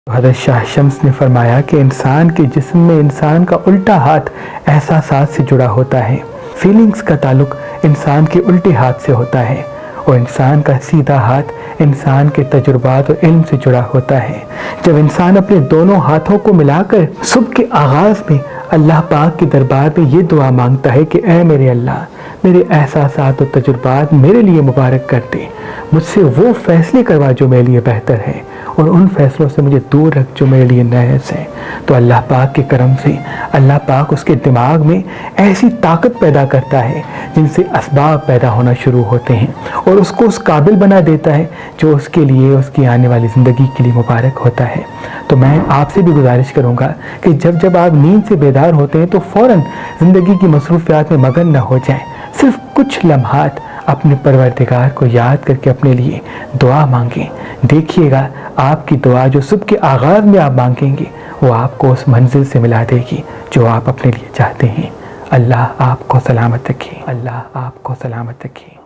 हज़रत शाह शम्स ने फरमाया कि इंसान के जिस्म में इंसान का उल्टा हाथ एहसासात से जुड़ा होता है। फीलिंग्स का ताल्लुक इंसान के उल्टे हाथ से होता है और इंसान का सीधा हाथ इंसान के तजुर्बात और इल्म से जुड़ा होता है। जब इंसान अपने दोनों हाथों को मिलाकर सुबह के आगाज़ में अल्लाह पाक के दरबार में ये दुआ मांगता है कि ऐ मेरे अल्लाह, मेरे एहसासात और तजुर्बात मेरे लिए मुबारक कर दे, मुझसे वो फैसले करवा जो मेरे लिए बेहतर है और उन फैसलों से मुझे दूर रख जो मेरे लिए नहस है। तो अल्लाह पाक के करम से अल्लाह पाक उसके दिमाग में ऐसी ताकत पैदा करता है जिनसे असबाब पैदा होना शुरू होते हैं और उसको उस काबिल बना देता है जो उसके लिए उसकी आने वाली ज़िंदगी के लिए मुबारक होता है। तो मैं आपसे भी गुजारिश करूँगा कि जब जब आप नींद से बेदार होते हैं तो फ़ौरन ज़िंदगी की मसरूफ़ियात में मगन न हो जाएं। सिर्फ कुछ लम्हात अपने परवरदिगार को याद करके अपने लिए दुआ मांगें। देखिएगा आपकी दुआ जो सुबह के आगाज़ में आप मांगेंगे वो आपको उस मंजिल से मिला देगी जो आप अपने लिए चाहते हैं। अल्लाह आपको सलामत रखे। अल्लाह आपको सलामत रखे।